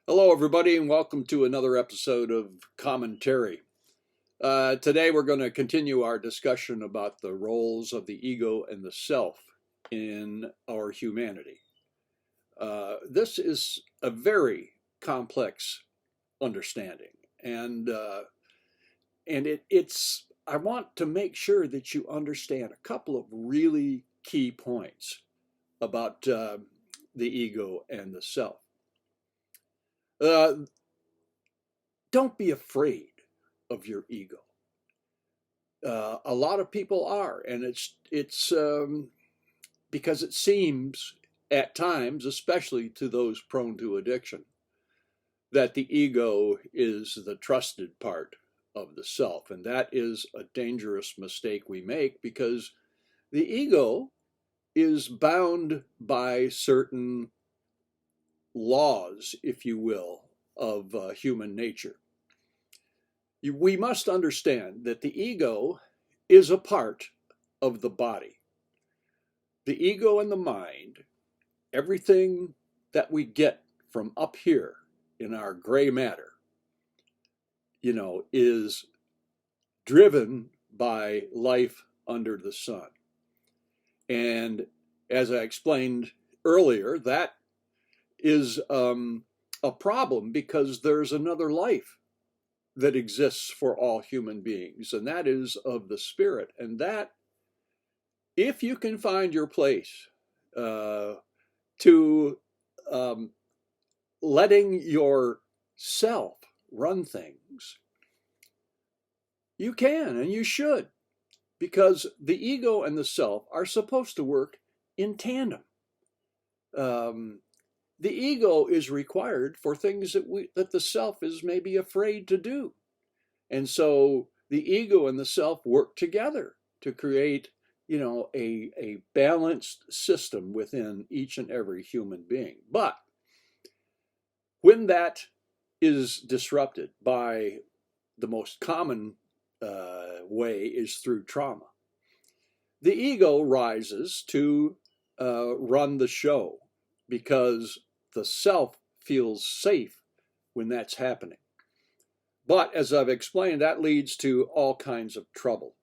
Hello, everybody, and welcome to another episode of Commentary. Today, we're going to continue our discussion about the roles of the ego and the self in our humanity. This is a very complex understanding, and I want to make sure that you understand a couple of really key points about the ego and the self. Uh, don't be afraid of your ego. A lot of people are, and it's because it seems at times, especially to those prone to addiction, that the ego is the trusted part of the self, and that is a dangerous mistake we make because the ego is bound by certain laws, if you will, of human nature. We must understand that the ego is a part of the body. The ego and the mind, everything that we get from up here in our gray matter, is driven by life under the sun. And as I explained earlier, that is a problem because there's another life that exists for all human beings, and that is of the spirit. And that, if you can find your place to um, letting yourself run things, you can and you should, because the ego and the self are supposed to work in tandem. Um, the ego is required for things that the self is maybe afraid to do, and so the ego and the self work together to create, a balanced system within each and every human being. But when that is disrupted by the most common way is through trauma, the ego rises to run the show because the self feels safe when that's happening. But as I've explained, that leads to all kinds of trouble.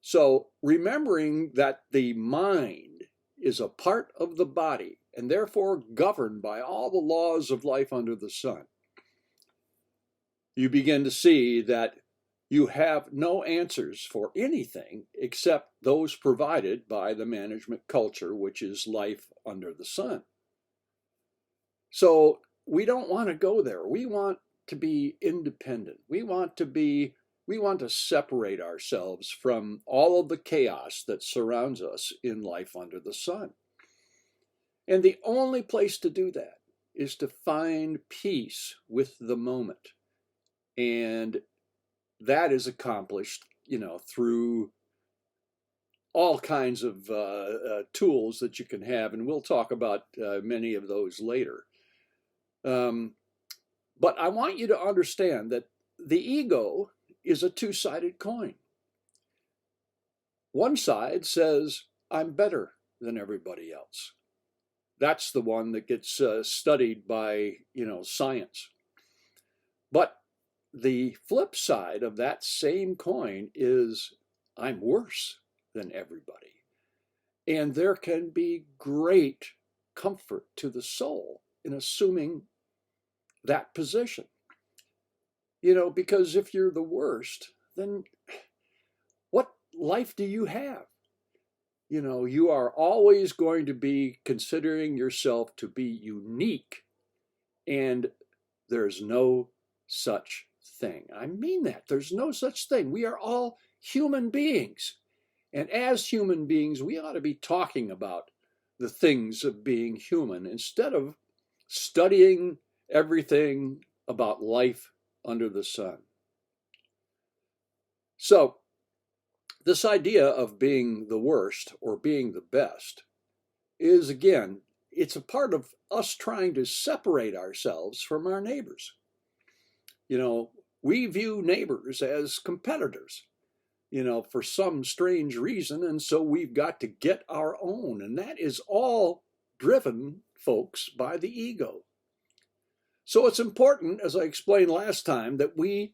So remembering that the mind is a part of the body and therefore governed by all the laws of life under the sun, you begin to see that you have no answers for anything except those provided by the management culture, which is life under the sun. So we don't want to go there. We want to be independent. We want to separate ourselves from all of the chaos that surrounds us in life under the sun. And the only place to do that is to find peace with the moment. And that is accomplished, through all kinds of tools that you can have. And we'll talk about many of those later. But I want you to understand that the ego is a two-sided coin. One side says, I'm better than everybody else. That's the one that gets studied by, science. But the flip side of that same coin is, I'm worse than everybody. And there can be great comfort to the soul in assuming that position. Because if you're the worst, then what life do you have? You are always going to be considering yourself to be unique, and there's no such thing. I mean that. There's no such thing. We are all human beings. And as human beings, we ought to be talking about the things of being human instead of studying everything about life under the sun. So, this idea of being the worst or being the best is, again, it's a part of us trying to separate ourselves from our neighbors. We view neighbors as competitors, for some strange reason, and so we've got to get our own, and that is all driven, folks, by the ego. So it's important, as I explained last time, that we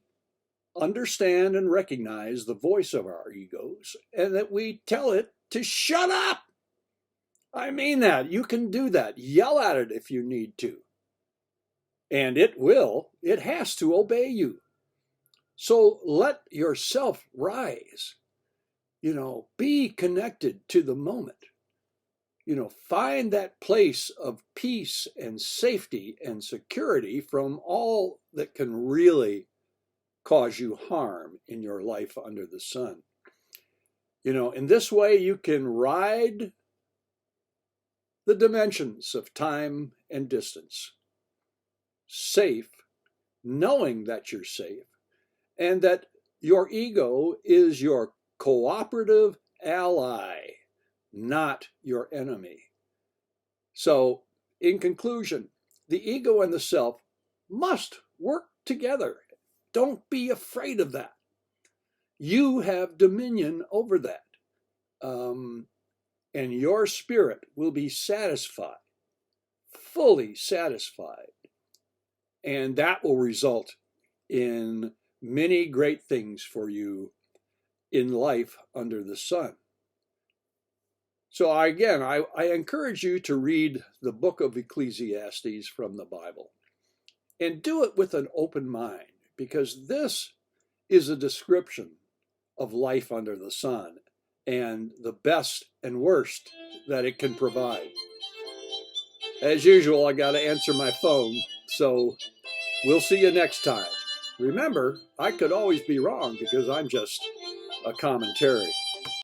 understand and recognize the voice of our egos and that we tell it to shut up. I mean that. You can do that. Yell at it if you need to. And it has to obey you. So let yourself rise. Be connected to the moment. Find that place of peace and safety and security from all that can really cause you harm in your life under the sun. In this way, you can ride the dimensions of time and distance, safe, knowing that you're safe, and that your ego is your cooperative ally, not your enemy. So, in conclusion, the ego and the self must work together. Don't be afraid of that. You have dominion over that. And your spirit will be satisfied, fully satisfied. And that will result in many great things for you in life under the sun. So I encourage you to read the book of Ecclesiastes from the Bible and do it with an open mind, because this is a description of life under the sun and the best and worst that it can provide. As usual, I got to answer my phone, so we'll see you next time. Remember, I could always be wrong because I'm just a commentary.